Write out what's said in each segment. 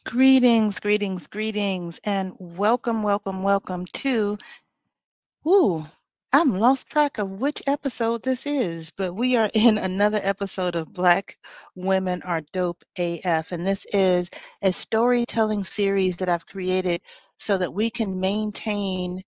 Greetings, greetings, greetings, and welcome to, ooh, I'm lost track of which episode this is, but we are in another episode of Black Women Are Dope AF, and this is a storytelling series that I've created so that we can maintain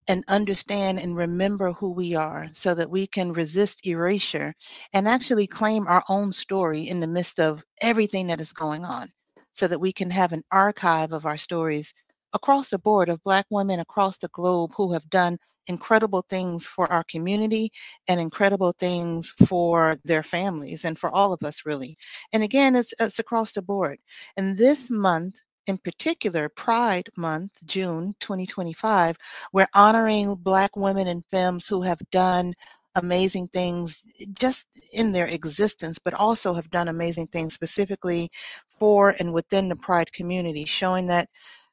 and understand and remember who we are so that we can resist erasure and actually claim our own story in the midst of everything that is going on so that we can have an archive of our stories across the board of Black women across the globe who have done incredible things for our community and incredible things for their families and for all of us really. And again, it's across the board. And this month in particular, Pride Month, June 2025, we're honoring Black women and femmes who have done amazing things just in their existence, but also have done amazing things specifically for and within the Pride community, showing that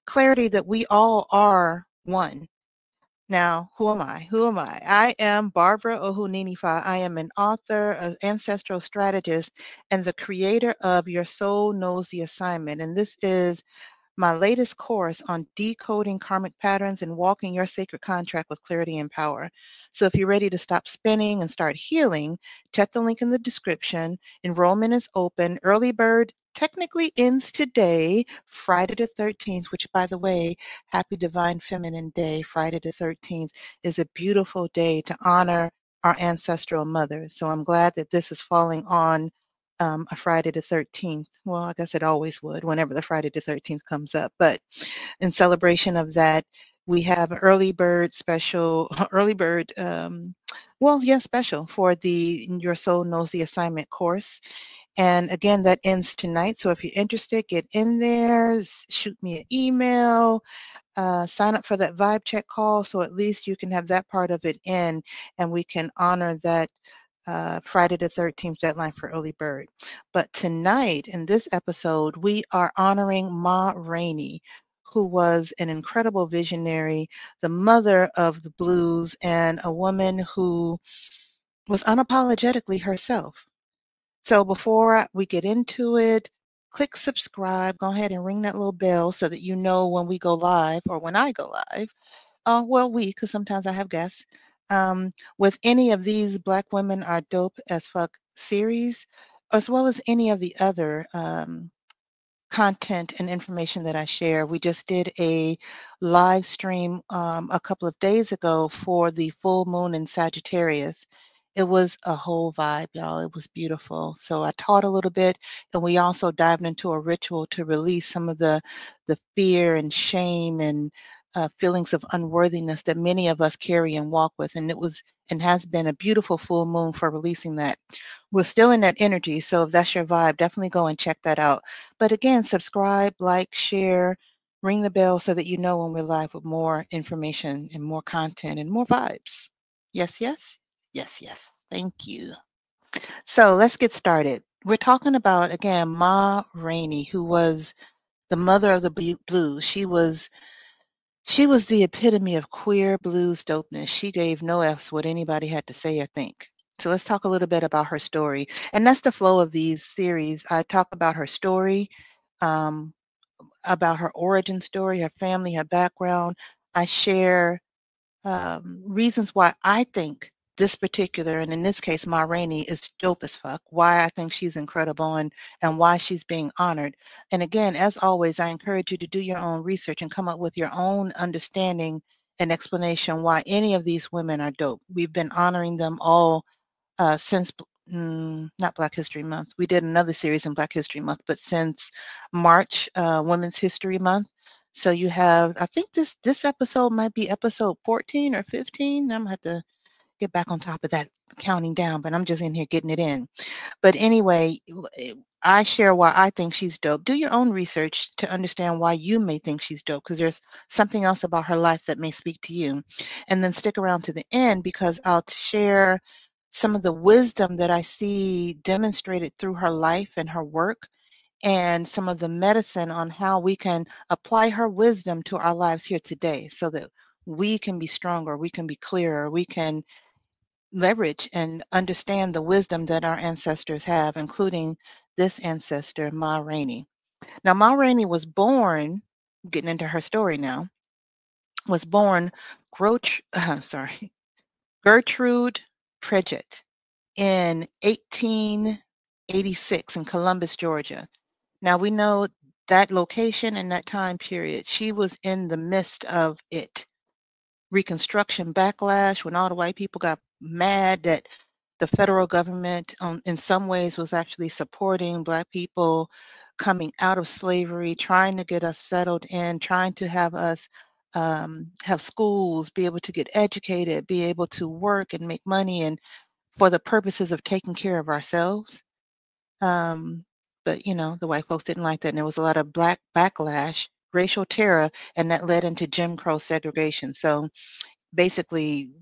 clarity that we all are one. Now, who am I? Who am I? I am Barbara Ohuninifa. I am an author, an ancestral strategist, and the creator of Your Soul Knows the Assignment. And this is my latest course on decoding karmic patterns and walking your sacred contract with clarity and power. So if you're ready to stop spinning and start healing, check the link in the description. Enrollment is open. Early bird technically ends today, Friday the 13th, which by the way, happy Divine Feminine Day. Friday the 13th is a beautiful day to honor our ancestral mothers. So I'm glad that this is falling on a Friday the 13th. Well, I guess it always would whenever the Friday the 13th comes up. But in celebration of that, we have an early bird special, early bird, special for the Your Soul Knows the Assignment course. And again, that ends tonight. So if you're interested, get in there, shoot me an email, sign up for that vibe check call so at least you can have that part of it in and we can honor that Friday the 13th deadline for early bird. But tonight in this episode, we are honoring Ma Rainey, who was an incredible visionary, the mother of the blues, and a woman who was unapologetically herself. So before we get into it, click subscribe, go ahead and ring that little bell so that you know when we go live or when I go live. Because sometimes I have guests. With any of these Black Women Are Dope as Fuck series, as well as any of the other content and information that I share. We just did a live stream a couple of days ago for the full moon in Sagittarius. It was a whole vibe, y'all. It was beautiful. So I taught a little bit, and we also dived into a ritual to release some of the fear and shame and feelings of unworthiness that many of us carry and walk with. And it was and has been a beautiful full moon for releasing that. We're still in that energy, so if that's your vibe, definitely go and check that out. But again, subscribe, like, share, ring the bell so that you know when we're live with more information and more content and more vibes. Yes, yes? Yes, yes. Thank you. So let's get started. We're talking about, again, Ma Rainey, who was the mother of the blues. She was the epitome of queer blues dopeness. She gave no F's what anybody had to say or think. So let's talk a little bit about her story. And that's the flow of these series. I talk about her story, um, about her origin story, her family, her background. I share reasons why I think this particular, and in this case, Ma Rainey, is dope as fuck, why I think she's incredible and why she's being honored. And again, as always, I encourage you to do your own research and come up with your own understanding and explanation why any of these women are dope. We've been honoring them all since not Black History Month. We did another series in Black History Month, but since March, Women's History Month. So you have, I think this episode might be episode 14 or 15. I'm gonna have to get back on top of that counting down, but I'm just in here getting it in. But anyway, I share why I think she's dope. Do your own research to understand why you may think she's dope, because there's something else about her life that may speak to you. And then stick around to the end because I'll share some of the wisdom that I see demonstrated through her life and her work, and some of the medicine on how we can apply her wisdom to our lives here today so that we can be stronger, we can be clearer, we can leverage and understand the wisdom that our ancestors have, including this ancestor, Ma Rainey. Now, Ma Rainey was born, getting into her story now, was born sorry, Gertrude Pridgett in 1886 in Columbus, Georgia. Now we know that location and that time period, she was in the midst of it. Reconstruction backlash when all the white people got mad that the federal government, in some ways, was actually supporting Black people coming out of slavery, trying to get us settled in, trying to have us have schools, be able to get educated, be able to work and make money, and for the purposes of taking care of ourselves. Um, but the white folks didn't like that, and there was a lot of Black backlash, racial terror, and that led into Jim Crow segregation. So basically,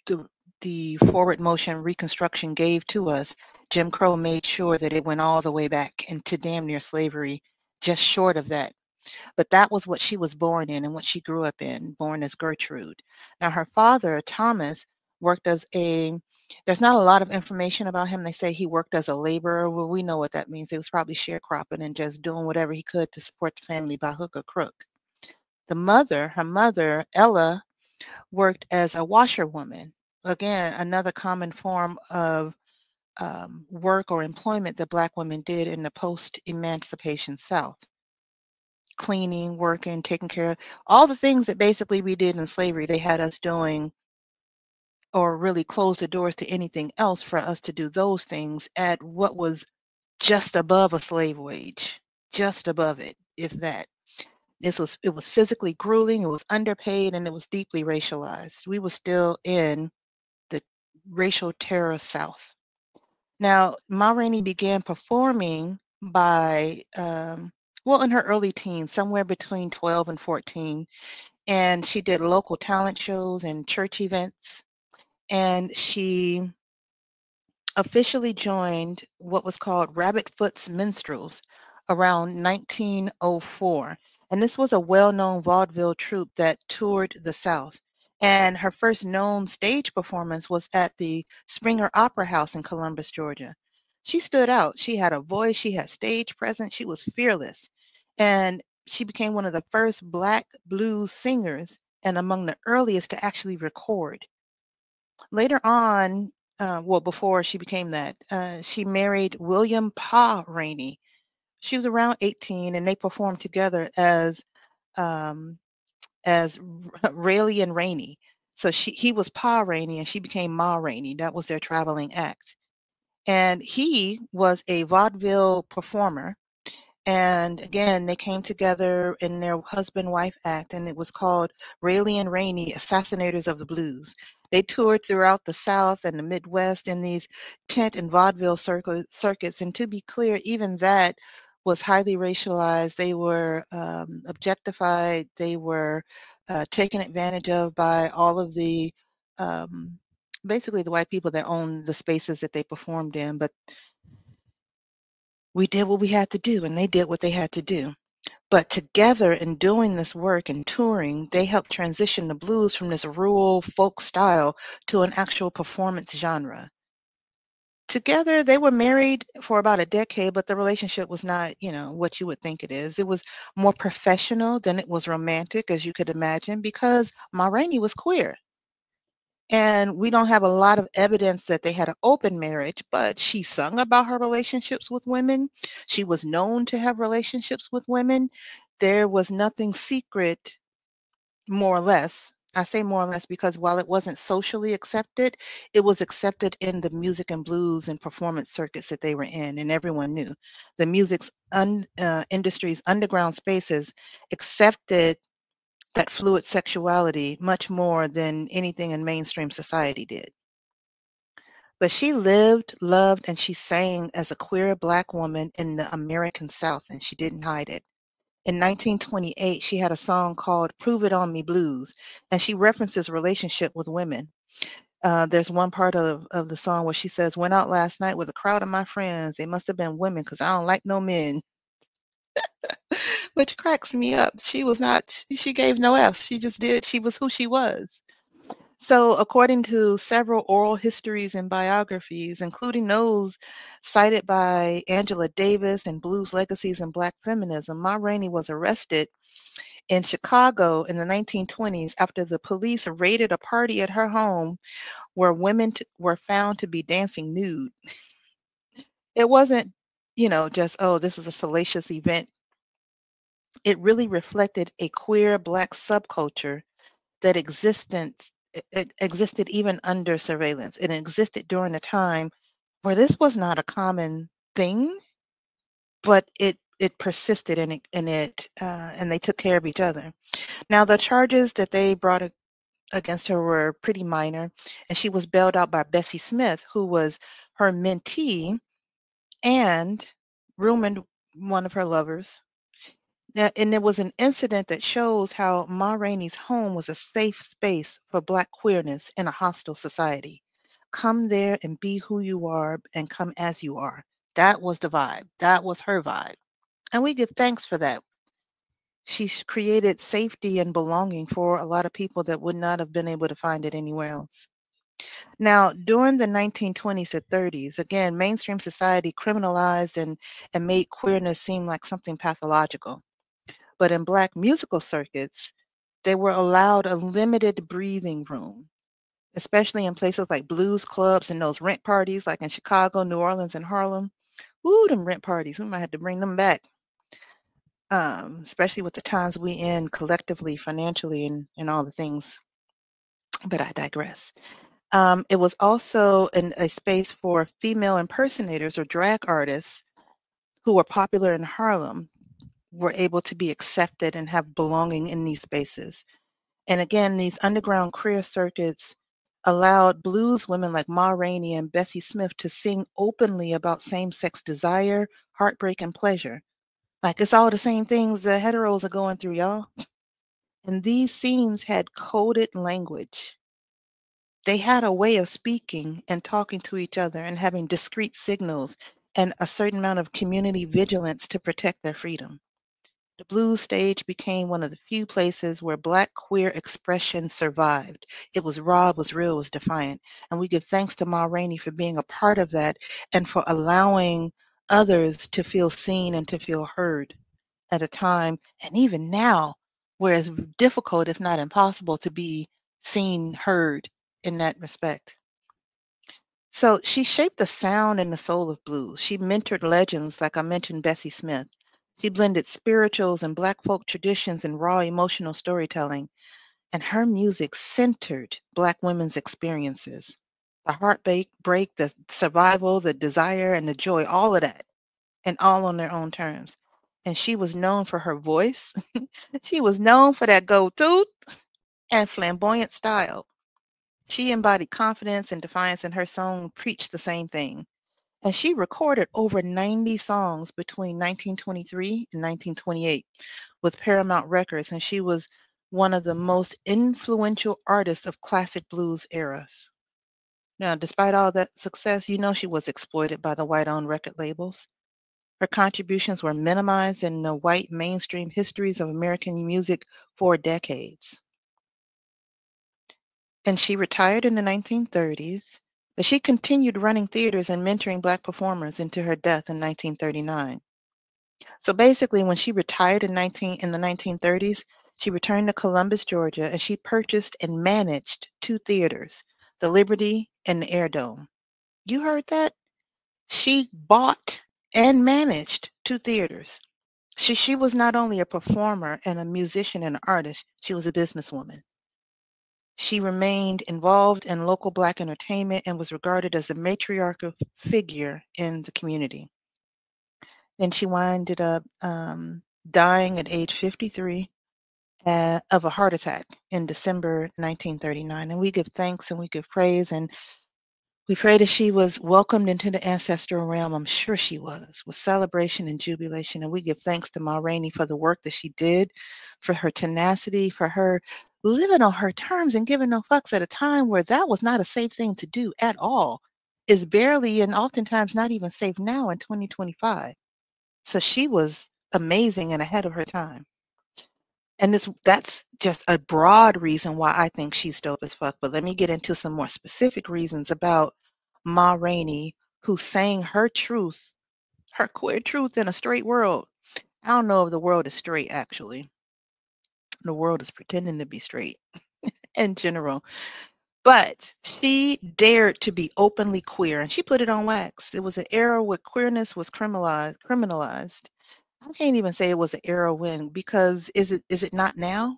the, the forward motion Reconstruction gave to us, Jim Crow made sure that it went all the way back into damn near slavery, just short of that. But that was what she was born in and what she grew up in, born as Gertrude. Now, her father, Thomas, worked as there's not a lot of information about him. They say he worked as a laborer. Well, we know what that means. He was probably sharecropping and just doing whatever he could to support the family by hook or crook. Her mother, Ella, worked as a washerwoman. Again, another common form of work or employment that Black women did in the post-emancipation South. Cleaning, working, taking care of all the things that basically we did in slavery. They had us doing, or really closed the doors to anything else for us to do those things at what was just above a slave wage, just above it, if that. It was physically grueling, it was underpaid, and it was deeply racialized. We were still in the racial terror South. Now, Ma Rainey began performing in her early teens, somewhere between 12 and 14, and she did local talent shows and church events, and she officially joined what was called Rabbitfoot's Minstrels around 1904. And this was a well-known vaudeville troupe that toured the South. And her first known stage performance was at the Springer Opera House in Columbus, Georgia. She stood out. She had a voice, she had stage presence, she was fearless. And she became one of the first Black blues singers and among the earliest to actually record. Later on, before she became that, she married William Pa Rainey. She was around 18, and they performed together um, as Rayleigh and Rainey. So he was Pa Rainey, and she became Ma Rainey. That was their traveling act. And he was a vaudeville performer. And again, they came together in their husband-wife act, and it was called Rayleigh and Rainey, Assassinators of the Blues. They toured throughout the South and the Midwest in these tent and vaudeville circuits. And to be clear, even that was highly racialized. They were objectified. They were taken advantage of by all of the basically the white people that owned the spaces that they performed in. But we did what we had to do, and they did what they had to do. But together in doing this work and touring, they helped transition the blues from this rural folk style to an actual performance genre. Together, they were married for about a decade, but the relationship was not, what you would think it is. It was more professional than it was romantic, as you could imagine, because Ma Rainey was queer. And we don't have a lot of evidence that they had an open marriage, but she sung about her relationships with women. She was known to have relationships with women. There was nothing secret, more or less. I say more or less because while it wasn't socially accepted, it was accepted in the music and blues and performance circuits that they were in, and everyone knew. The music's industry's underground spaces accepted that fluid sexuality much more than anything in mainstream society did. But she lived, loved, and she sang as a queer Black woman in the American South, and she didn't hide it. In 1928, she had a song called Prove It On Me Blues, and she references relationship with women. There's one part of the song where she says, "Went out last night with a crowd of my friends. They must have been women because I don't like no men," which cracks me up. She was not, she gave no F's. She just did, she was who she was. So, according to several oral histories and biographies, including those cited by Angela Davis in Blues Legacies and Black Feminism, Ma Rainey was arrested in Chicago in the 1920s after the police raided a party at her home where women were found to be dancing nude. It wasn't, just, oh, this is a salacious event. It really reflected a queer Black subculture that it existed even under surveillance. It existed during a time where this was not a common thing, but it persisted and they took care of each other. Now, the charges that they brought against her were pretty minor, and she was bailed out by Bessie Smith, who was her mentee and rumored one of her lovers. And it was an incident that shows how Ma Rainey's home was a safe space for Black queerness in a hostile society. Come there and be who you are and come as you are. That was the vibe. That was her vibe. And we give thanks for that. She's created safety and belonging for a lot of people that would not have been able to find it anywhere else. Now, during the 1920s to 30s, again, mainstream society criminalized and made queerness seem like something pathological. But in Black musical circuits, they were allowed a limited breathing room, especially in places like blues clubs and those rent parties, like in Chicago, New Orleans, and Harlem. Ooh, them rent parties. We might have to bring them back, especially with the times we in collectively, financially, and all the things. But I digress. It was also a space for female impersonators or drag artists who were popular in Harlem were able to be accepted and have belonging in these spaces. And again, these underground queer circuits allowed blues women like Ma Rainey and Bessie Smith to sing openly about same-sex desire, heartbreak, and pleasure. Like it's all the same things the heteros are going through, y'all. And these scenes had coded language. They had a way of speaking and talking to each other and having discrete signals and a certain amount of community vigilance to protect their freedom. The blues stage became one of the few places where Black queer expression survived. It was raw, it was real, it was defiant. And we give thanks to Ma Rainey for being a part of that and for allowing others to feel seen and to feel heard at a time, and even now, where it's difficult, if not impossible, to be seen, heard in that respect. So she shaped the sound and the soul of blues. She mentored legends, like I mentioned, Bessie Smith. She blended spirituals and Black folk traditions and raw emotional storytelling, and her music centered Black women's experiences. The heartbreak, the survival, the desire, and the joy, all of that, and all on their own terms. And she was known for her voice. She was known for that gold tooth and flamboyant style. She embodied confidence and defiance, and her song preached the same thing. And she recorded over 90 songs between 1923 and 1928 with Paramount Records, and she was one of the most influential artists of classic blues eras. Now, despite all that success, she was exploited by the white-owned record labels. Her contributions were minimized in the white mainstream histories of American music for decades. And she retired in the 1930s, but she continued running theaters and mentoring Black performers into her death in 1939. So basically, when she retired in the 1930s, she returned to Columbus, Georgia, and she purchased and managed two theaters, the Liberty and the Air Dome. You heard that? She bought and managed two theaters. She was not only a performer and a musician and an artist, she was a businesswoman. She remained involved in local Black entertainment and was regarded as a matriarchal figure in the community. And she winded up dying at age 53 of a heart attack in December 1939. And we give thanks and we give praise and we pray that she was welcomed into the ancestral realm. I'm sure she was, with celebration and jubilation. And we give thanks to Ma Rainey for the work that she did, for her tenacity, for her living on her terms and giving no fucks at a time where that was not a safe thing to do at all. Is barely and oftentimes not even safe now in 2025. So she was amazing and ahead of her time. And that's just a broad reason why I think she's dope as fuck. But let me get into some more specific reasons about Ma Rainey, who sang her truth, her queer truth in a straight world. I don't know if the world is straight, actually. The world is pretending to be straight in general. But she dared to be openly queer, and she put it on wax. It was an era where queerness was criminalized. I can't even say it was an era when, because is it not now?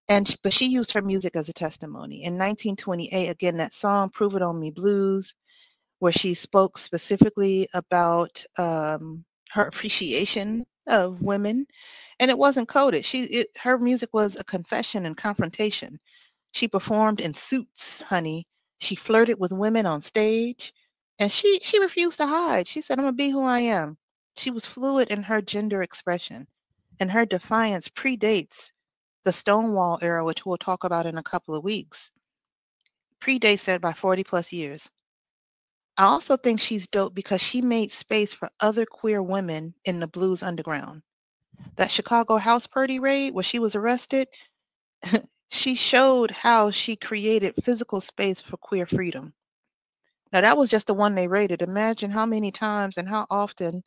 But she used her music as a testimony. In 1928, again, that song "Prove It on Me Blues," where she spoke specifically about her appreciation of women, and it wasn't coded. Her music was a confession and confrontation. She performed in suits, honey. She flirted with women on stage, and she refused to hide. She said, "I'm gonna be who I am." She was fluid in her gender expression, and her defiance predates the Stonewall era, which we'll talk about in a couple of weeks. Predates that by 40 plus years. I also think she's dope because she made space for other queer women in the blues underground. That Chicago house party raid where she was arrested, she showed how she created physical space for queer freedom. Now, that was just the one they raided. Imagine how many times and how often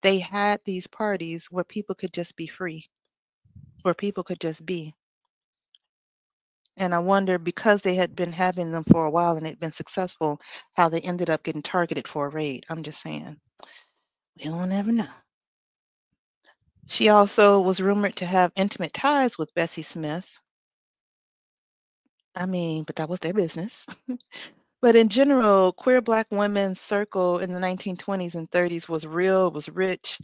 they had these parties where people could just be free, where people could just be. And I wonder, because they had been having them for a while and they'd been successful, how they ended up getting targeted for a raid. I'm just saying. We don't ever know. She also was rumored to have intimate ties with Bessie Smith. I mean, but that was their business. But in general, queer Black women's circle in the 1920s and 30s was real, was rich,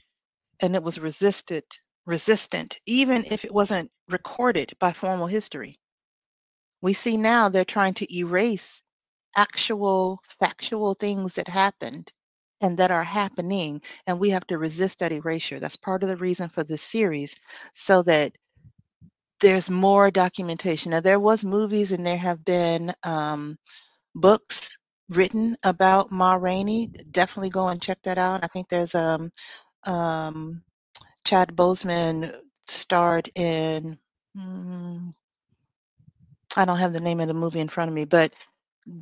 and it was resistant, even if it wasn't recorded by formal history. We see now they're trying to erase actual factual things that happened and that are happening, and we have to resist that erasure. That's part of the reason for this series, so that there's more documentation. Now, there was movies and there have been books written about Ma Rainey. Definitely go and check that out. I think there's um, Chad Boseman starred in, I don't have the name of the movie in front of me, but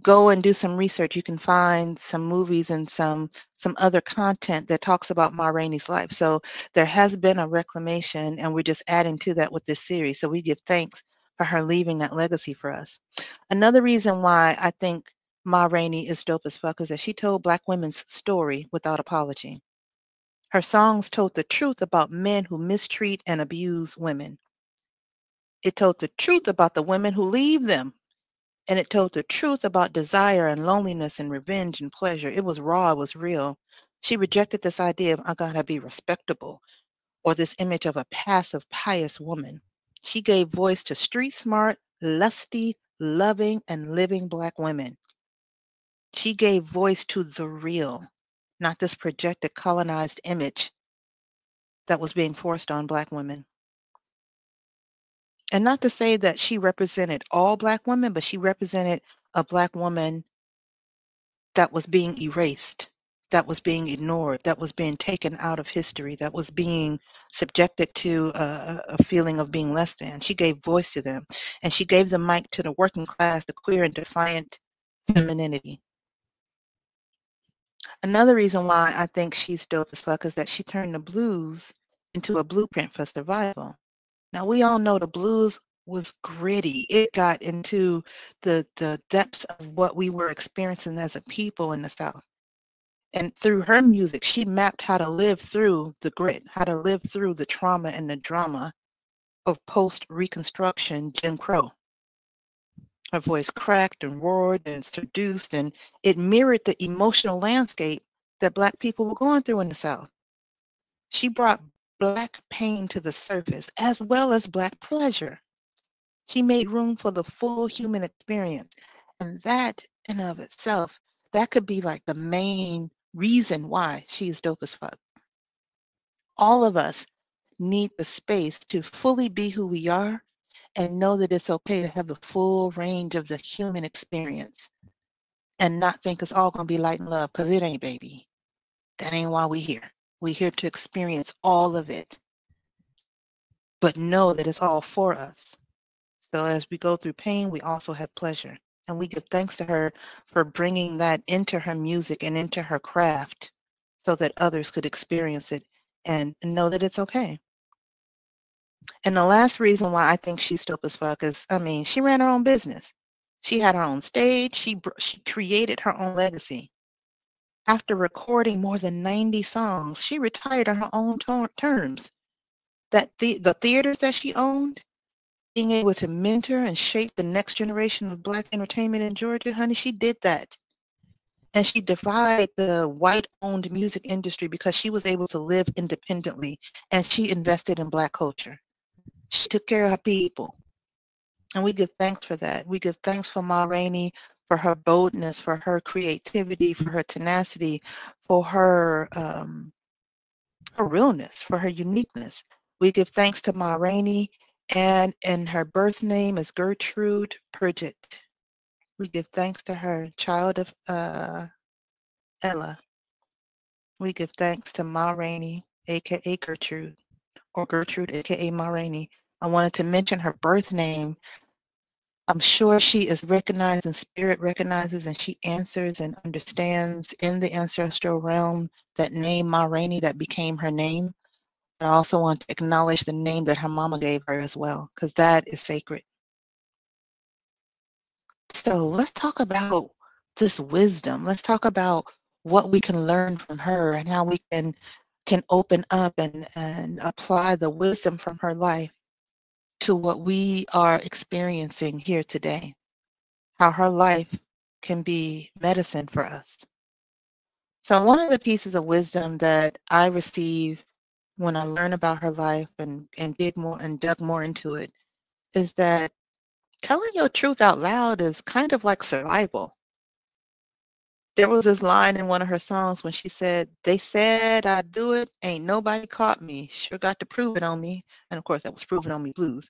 go and do some research. You can find some movies and some other content that talks about Ma Rainey's life. So there has been a reclamation, and we're just adding to that with this series. So we give thanks for her leaving that legacy for us. Another reason why I think Ma Rainey is dope as fuck is that she told Black women's story without apology. Her songs told the truth about men who mistreat and abuse women. It told the truth about the women who leave them, and it told the truth about desire and loneliness and revenge and pleasure. It was raw, it was real. She rejected this idea of, I gotta be respectable, or this image of a passive, pious woman. She gave voice to street smart, lusty, loving, and living Black women. She gave voice to the real, not this projected colonized image that was being forced on Black women. And not to say that she represented all Black women, but she represented a Black woman that was being erased, that was being ignored, that was being taken out of history, that was being subjected to a feeling of being less than. She gave voice to them, and she gave the mic to the working class, the queer and defiant femininity. Another reason why I think she's dope as fuck is that she turned the blues into a blueprint for survival. Now, we all know the blues was gritty. It got into the depths of what we were experiencing as a people in the South. And through her music, she mapped how to live through the grit, how to live through the trauma and the drama of post-Reconstruction Jim Crow. Her voice cracked and roared and seduced, and it mirrored the emotional landscape that Black people were going through in the South. She brought Black pain to the surface, as well as Black pleasure. She made room for the full human experience. And that in of itself, that could be like the main reason why she is dope as fuck. All of us need the space to fully be who we are and know that it's okay to have the full range of the human experience and not think it's all going to be light and love, because it ain't, baby. That ain't why we're here. We're here to experience all of it. but know that it's all for us. So as we go through pain, we also have pleasure. And we give thanks to her for bringing that into her music and into her craft so that others could experience it and know that it's okay. And the last reason why I think she's dope as fuck is, I mean, she ran her own business. She had her own stage. She created her own legacy. After recording more than 90 songs, she retired on her own terms. The theaters that she owned, being able to mentor and shape the next generation of Black entertainment in Georgia, honey, she did that. And she defied the white-owned music industry because she was able to live independently and she invested in Black culture. She took care of her people. And we give thanks for that. We give thanks for Ma Rainey, for her boldness, for her creativity, for her tenacity, for her realness, for her uniqueness. We give thanks to Ma Rainey, and her birth name is Gertrude Pridgett. We give thanks to her, child of Ella. We give thanks to Ma Rainey, aka Gertrude, or Gertrude, aka Ma Rainey. I wanted to mention her birth name. I'm sure she is recognized and spirit recognizes and she answers and understands in the ancestral realm that name Ma Rainey that became her name. I also want to acknowledge the name that her mama gave her as well, because that is sacred. So let's talk about this wisdom. Let's talk about what we can learn from her and how we can open up and apply the wisdom from her life to what we are experiencing here today. How her life can be medicine for us. So one of the pieces of wisdom that I receive when I learn about her life and did more and dug more into it is that telling your truth out loud is kind of like survival. There was this line in one of her songs when she said, "They said I'd do it, ain't nobody caught me. Sure got to prove it on me." And of course, that was Prove It On Me Blues.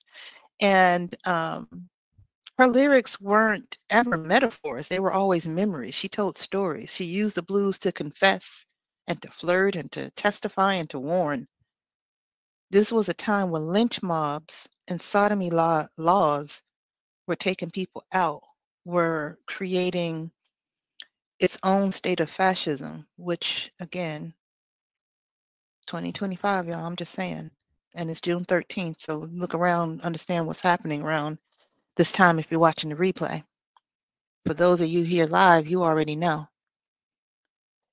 And her lyrics weren't ever metaphors, they were always memories. She told stories. She used the blues to confess and to flirt and to testify and to warn. This was a time when lynch mobs and sodomy laws were taking people out, were creating its own state of fascism, which again, 2025, y'all, I'm just saying. And it's June 13th, so look around, understand what's happening around this time if you're watching the replay. For those of you here live, you already know.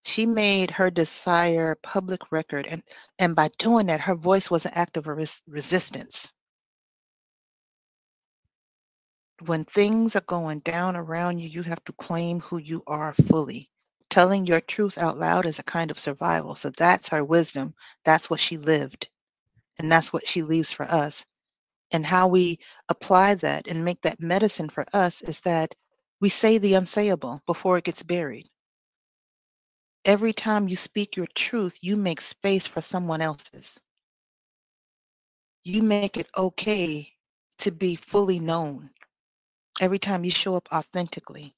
She made her desire public record, and by doing that, her voice was an act of resistance. When things are going down around you, you have to claim who you are fully. Telling your truth out loud is a kind of survival. So that's her wisdom. That's what she lived. And that's what she leaves for us. And how we apply that and make that medicine for us is that we say the unsayable before it gets buried. Every time you speak your truth, you make space for someone else's. You make it okay to be fully known every time you show up authentically.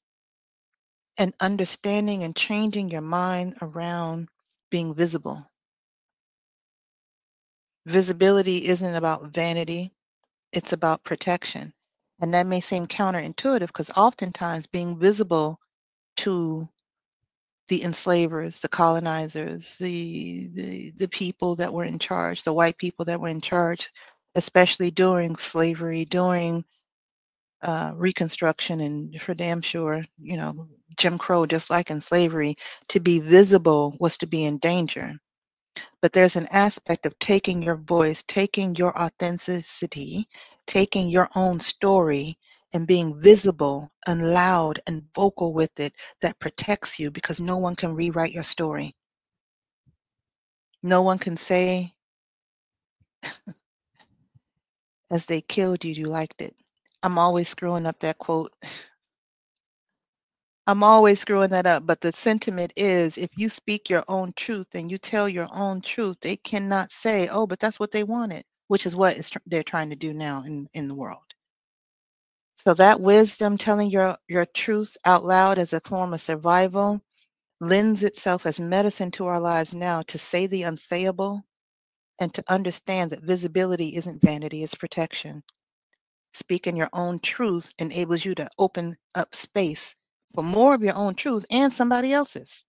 And understanding and changing your mind around being visible. Visibility isn't about vanity, it's about protection. And that may seem counterintuitive because oftentimes being visible to the enslavers, the colonizers, the people that were in charge, the white people that were in charge, especially during slavery, during Reconstruction, and for damn sure, you know, Jim Crow, just like in slavery, to be visible was to be in danger. But there's an aspect of taking your voice, taking your authenticity, taking your own story, and being visible and loud and vocal with it that protects you because no one can rewrite your story. No one can say, as they killed you, you liked it. I'm always screwing up that quote. I'm always screwing that up, but the sentiment is if you speak your own truth and you tell your own truth, they cannot say, oh, but that's what they wanted, which is what they're trying to do now in the world. So that wisdom, telling your truth out loud as a form of survival, lends itself as medicine to our lives now to say the unsayable and to understand that visibility isn't vanity, it's protection. Speaking your own truth enables you to open up space for more of your own truth and somebody else's.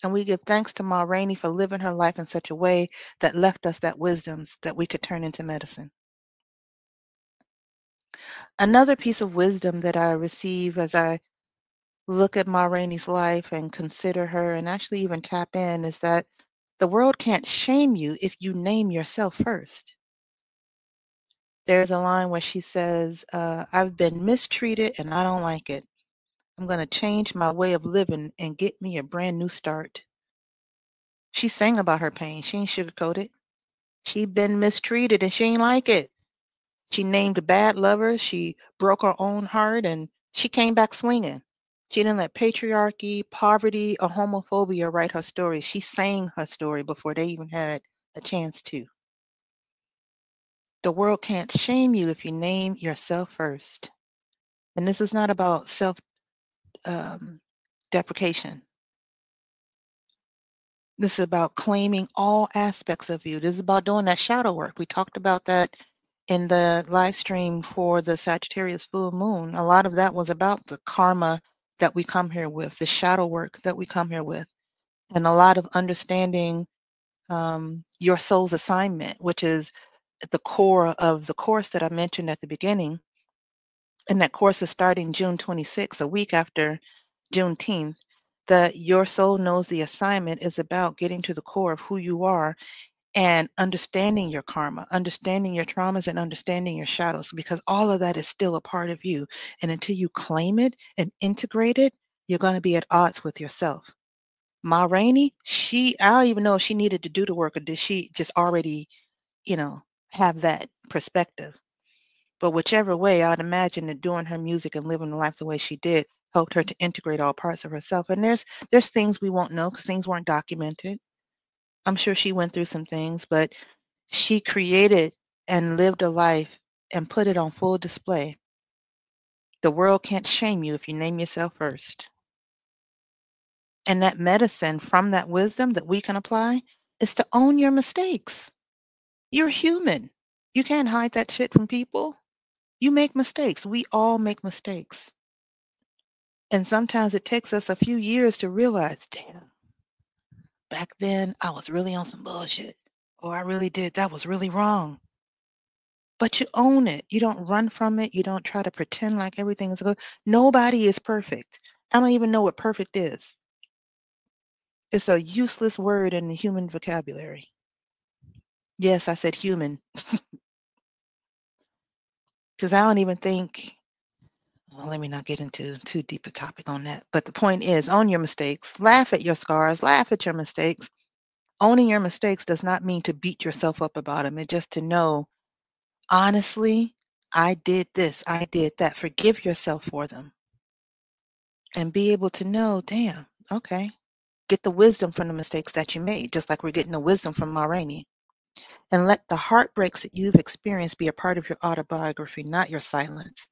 And we give thanks to Ma Rainey for living her life in such a way that left us that wisdoms that we could turn into medicine. Another piece of wisdom that I receive as I look at Ma Rainey's life and consider her and actually even tap in is that the world can't shame you if you name yourself first. There's a line where she says, I've been mistreated and I don't like it. I'm going to change my way of living and get me a brand new start. She sang about her pain. She ain't sugarcoat it. She been mistreated and she ain't like it. She named bad lovers. She broke her own heart and she came back swinging. She didn't let patriarchy, poverty, or homophobia write her story. She sang her story before they even had a chance to. The world can't shame you if you name yourself first. And this is not about self um, deprecation. This is about claiming all aspects of you. This is about doing that shadow work. We talked about that in the live stream for the Sagittarius full moon. A lot of that was about the karma that we come here with, the shadow work that we come here with, and a lot of understanding your soul's assignment, which is at the core of the course that I mentioned at the beginning. And that course is starting June 26th, a week after Juneteenth. That your soul knows the assignment is about getting to the core of who you are and understanding your karma, understanding your traumas, and understanding your shadows, because all of that is still a part of you. And until you claim it and integrate it, you're going to be at odds with yourself. Ma Rainey, I don't even know if she needed to do the work or did she just already, you know, have that perspective. But whichever way, I'd imagine that doing her music and living the life the way she did helped her to integrate all parts of herself. And there's things we won't know because things weren't documented. I'm sure she went through some things, but she created and lived a life and put it on full display. The world can't shame you if you name yourself first. And that medicine from that wisdom that we can apply is to own your mistakes. You're human. You can't hide that shit from people. You make mistakes. We all make mistakes. And sometimes it takes us a few years to realize, damn, back then I was really on some bullshit. Or I really did. That was really wrong. But you own it. You don't run from it. You don't try to pretend like everything is good. Nobody is perfect. I don't even know what perfect is. It's a useless word in the human vocabulary. Yes, I said human, because I don't even think, well, let me not get into too deep a topic on that. But the point is, own your mistakes, laugh at your scars, laugh at your mistakes. Owning your mistakes does not mean to beat yourself up about them. It's just to know, honestly, I did this, I did that. Forgive yourself for them and be able to know, damn, okay. Get the wisdom from the mistakes that you made, just like we're getting the wisdom from Ma Rainey. And let the heartbreaks that you've experienced be a part of your autobiography, not your silence.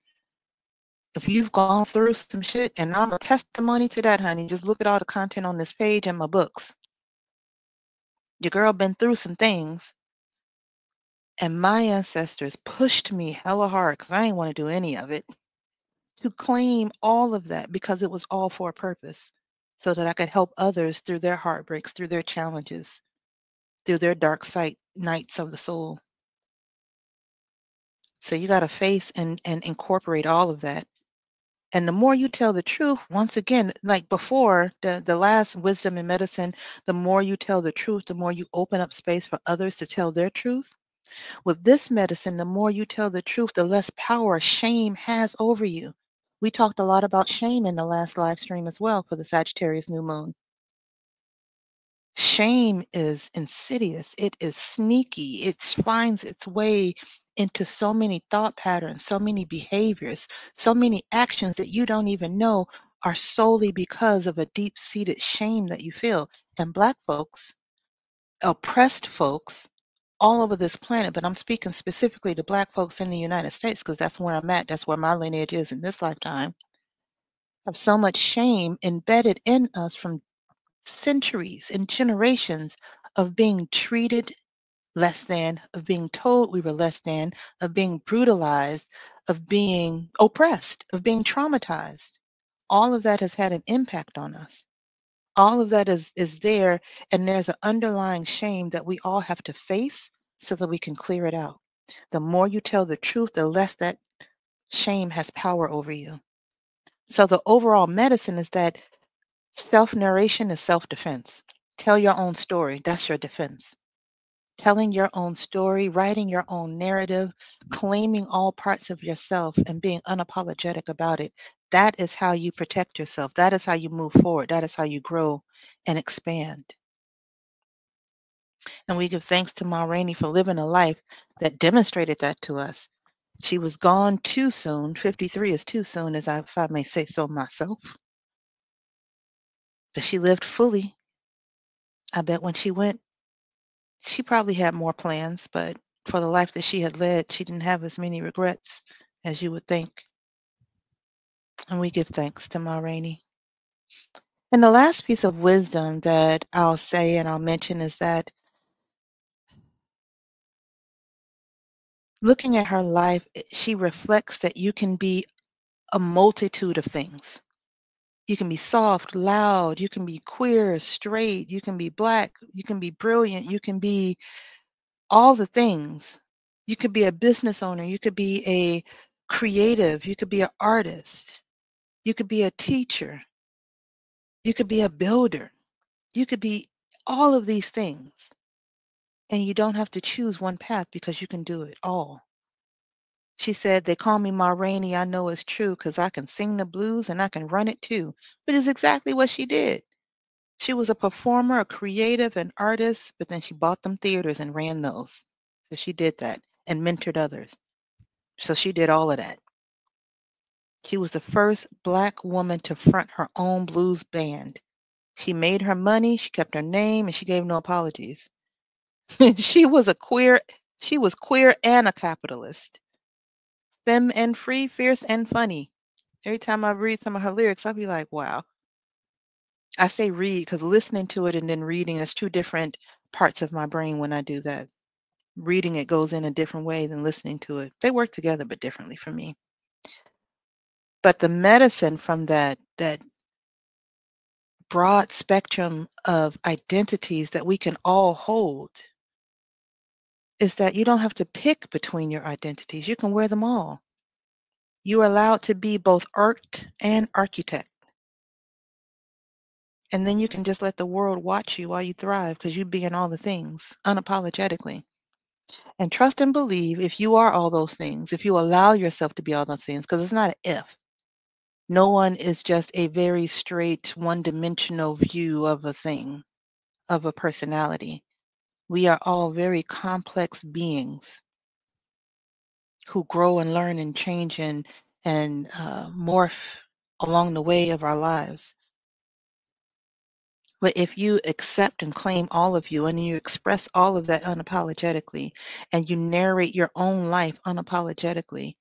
If you've gone through some shit, and I'm a testimony to that, honey, just look at all the content on this page and my books. Your girl been through some things, and my ancestors pushed me hella hard because I didn't want to do any of it to claim all of that because it was all for a purpose so that I could help others through their heartbreaks, through their challenges, through their dark nights of the soul. So you got to face and incorporate all of that. And the more you tell the truth, once again, like before, the last wisdom in medicine, the more you tell the truth, the more you open up space for others to tell their truth. With this medicine, the more you tell the truth, the less power shame has over you. We talked a lot about shame in the last live stream as well for the Sagittarius new moon. Shame is insidious. It is sneaky. It finds its way into so many thought patterns, so many behaviors, so many actions that you don't even know are solely because of a deep-seated shame that you feel. And Black folks, oppressed folks, all over this planet, but I'm speaking specifically to Black folks in the United States because that's where I'm at. That's where my lineage is in this lifetime. Have so much shame embedded in us from centuries and generations of being treated less than, of being told we were less than, of being brutalized, of being oppressed, of being traumatized. All of that has had an impact on us. All of that is there, and there's an underlying shame that we all have to face so that we can clear it out. The more you tell the truth, the less that shame has power over you. So the overall medicine is that self-narration is self-defense. Tell your own story. That's your defense. Telling your own story, writing your own narrative, claiming all parts of yourself and being unapologetic about it. That is how you protect yourself. That is how you move forward. That is how you grow and expand. And we give thanks to Ma Rainey for living a life that demonstrated that to us. She was gone too soon. 53 is too soon, if I may say so myself. But she lived fully. I bet when she went, she probably had more plans, but for the life that she had led, she didn't have as many regrets as you would think. And we give thanks to Ma Rainey. And the last piece of wisdom that I'll say and I'll mention is that looking at her life, she reflects that you can be a multitude of things. You can be soft, loud, you can be queer, straight, you can be black, you can be brilliant, you can be all the things. You could be a business owner, you could be a creative, you could be an artist, you could be a teacher, you could be a builder, you could be all of these things. And you don't have to choose one path because you can do it all. She said, they call me Ma Rainey. I know it's true because I can sing the blues and I can run it too, which is exactly what she did. She was a performer, a creative, an artist, but then she bought them theaters and ran those. So she did that and mentored others. So she did all of that. She was the first Black woman to front her own blues band. She made her money, she kept her name, and she gave no apologies. she was a queer, she was queer and a capitalist. Femme and free, fierce and funny. Every time I read some of her lyrics, I'll be like, wow. I say read because listening to it and then reading is two different parts of my brain when I do that. Reading it goes in a different way than listening to it. They work together, but differently for me. But the medicine from that broad spectrum of identities that we can all hold is that you don't have to pick between your identities. You can wear them all. You are allowed to be both art and architect. And then you can just let the world watch you while you thrive because you be in all the things unapologetically. And trust and believe if you are all those things, if you allow yourself to be all those things, because it's not an if. No one is just a very straight, one dimensional view of a thing, of a personality. We are all very complex beings who grow and learn and change and morph along the way of our lives. But if you accept and claim all of you and you express all of that unapologetically and you narrate your own life unapologetically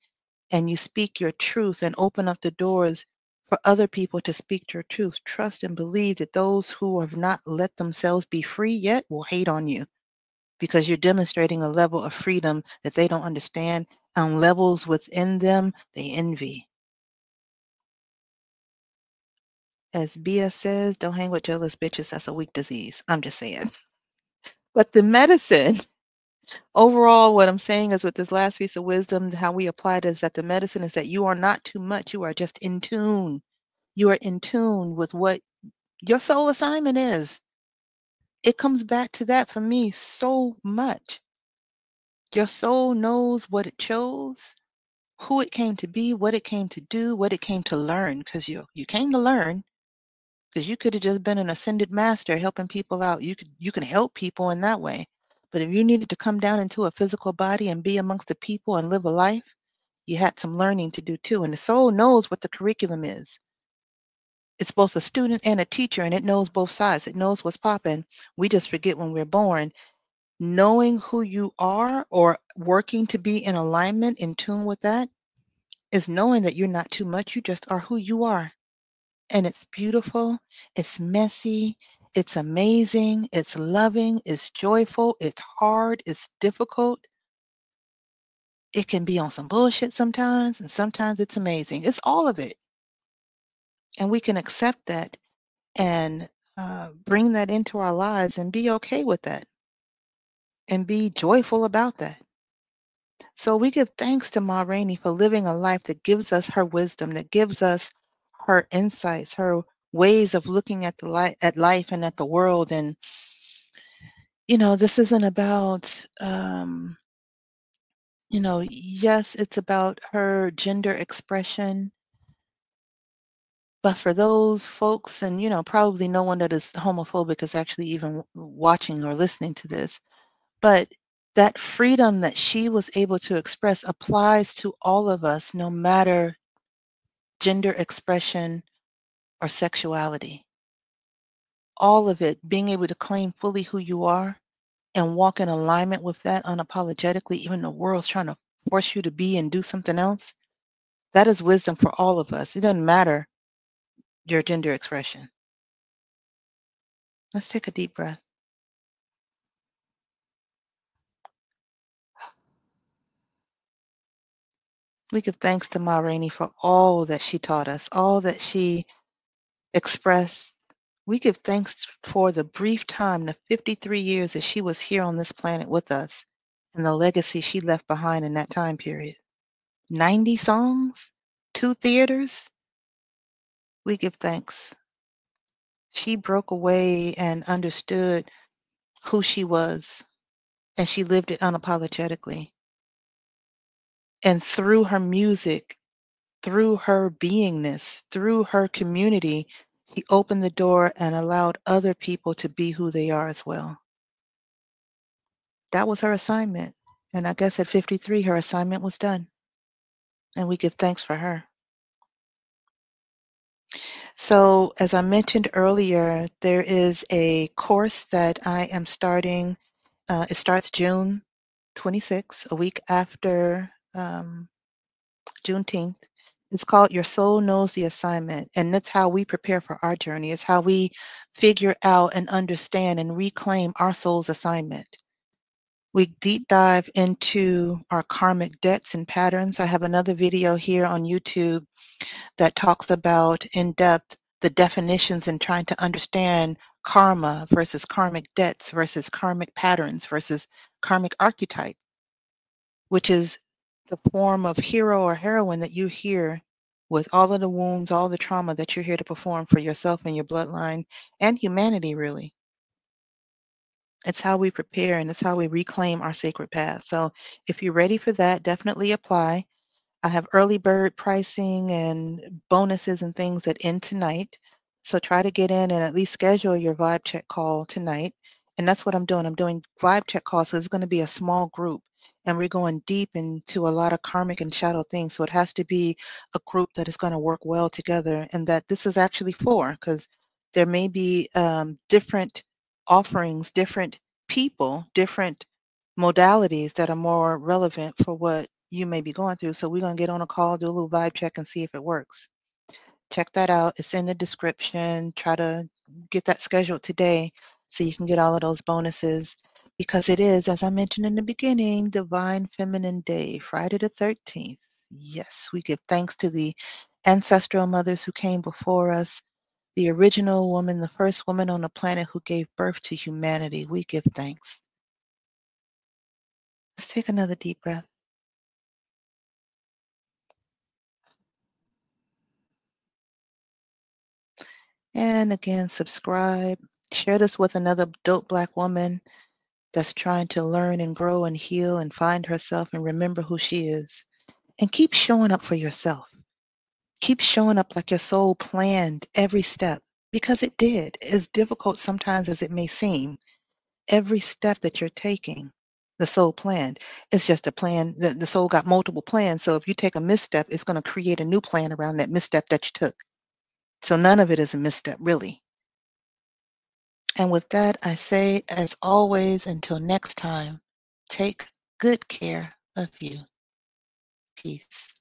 and you speak your truth and open up the doors for other people to speak your truth, trust and believe that those who have not let themselves be free yet will hate on you because you're demonstrating a level of freedom that they don't understand. On levels within them, they envy. As Bia says, don't hang with jealous bitches. That's a weak disease. I'm just saying. But the medicine, overall, what I'm saying is with this last piece of wisdom, how we apply it is that the medicine is that you are not too much. You are just in tune. You are in tune with what your soul assignment is. It comes back to that for me so much. Your soul knows what it chose, who it came to be, what it came to do, what it came to learn, because you came to learn. Because you could have just been an ascended master helping people out. You can help people in that way. But if you needed to come down into a physical body and be amongst the people and live a life, you had some learning to do too. And the soul knows what the curriculum is. It's both a student and a teacher, and it knows both sides. It knows what's popping. We just forget when we're born. Knowing who you are or working to be in alignment, in tune with that, is knowing that you're not too much. You just are who you are. And it's beautiful, it's messy, It's amazing, it's loving, it's joyful, it's hard, it's difficult. It can be on some bullshit sometimes, and sometimes it's amazing. It's all of it. And we can accept that and bring that into our lives and be okay with that and be joyful about that. So we give thanks to Ma Rainey for living a life that gives us her wisdom, that gives us her insights, her ways of looking at at life and at the world. And this isn't about yes, it's about her gender expression, but for those folks, and probably no one that is homophobic is actually even watching or listening to this, but that freedom that she was able to express applies to all of us, no matter gender expression or sexuality. All of it, being able to claim fully who you are and walk in alignment with that unapologetically, even the world's trying to force you to be and do something else. That is wisdom for all of us. It doesn't matter your gender expression. Let's take a deep breath. We give thanks to Ma Rainey for all that she taught us, all that she expressed. We give thanks for the brief time, the 53 years that she was here on this planet with us, and the legacy she left behind in that time period. 90 songs, 2 theaters. We give thanks. She broke away and understood who she was, and she lived it unapologetically. And through her music, through her beingness, through her community, she opened the door and allowed other people to be who they are as well. That was her assignment. And I guess at 53, her assignment was done. And we give thanks for her. So, as I mentioned earlier, there is a course that I am starting. It starts June 26th, a week after Juneteenth. It's called Your Soul Knows the Assignment. And that's how we prepare for our journey. It's how we figure out and understand and reclaim our soul's assignment. We deep dive into our karmic debts and patterns. I have another video here on YouTube that talks about in depth the definitions and trying to understand karma versus karmic debts versus karmic patterns versus karmic archetype, which is the form of hero or heroine that you hear with all of the wounds, all the trauma that you're here to perform for yourself and your bloodline and humanity, really. It's how we prepare and it's how we reclaim our sacred path. So if you're ready for that, definitely apply. I have early bird pricing and bonuses and things that end tonight. So try to get in and at least schedule your vibe check call tonight. And that's what I'm doing. I'm doing vibe check calls. So it's going to be a small group. And we're going deep into a lot of karmic and shadow things. So it has to be a group that is going to work well together and that this is actually for, because there may be different offerings, different people, different modalities that are more relevant for what you may be going through. So we're going to get on a call, do a little vibe check and see if it works. Check that out. It's in the description. Try to get that scheduled today so you can get all of those bonuses because it is, as I mentioned in the beginning, Divine Feminine Day, Friday the 13th. Yes, we give thanks to the ancestral mothers who came before us, the original woman, the first woman on the planet who gave birth to humanity. We give thanks. Let's take another deep breath. And again, subscribe. Share this with another dope Black woman that's trying to learn and grow and heal and find herself and remember who she is. And keep showing up for yourself. Keep showing up like your soul planned every step because it did. As difficult sometimes as it may seem, every step that you're taking, the soul planned. It's just a plan. The soul got multiple plans. So if you take a misstep, it's going to create a new plan around that misstep that you took. So none of it is a misstep, really. And with that, I say, as always, until next time, take good care of you. Peace.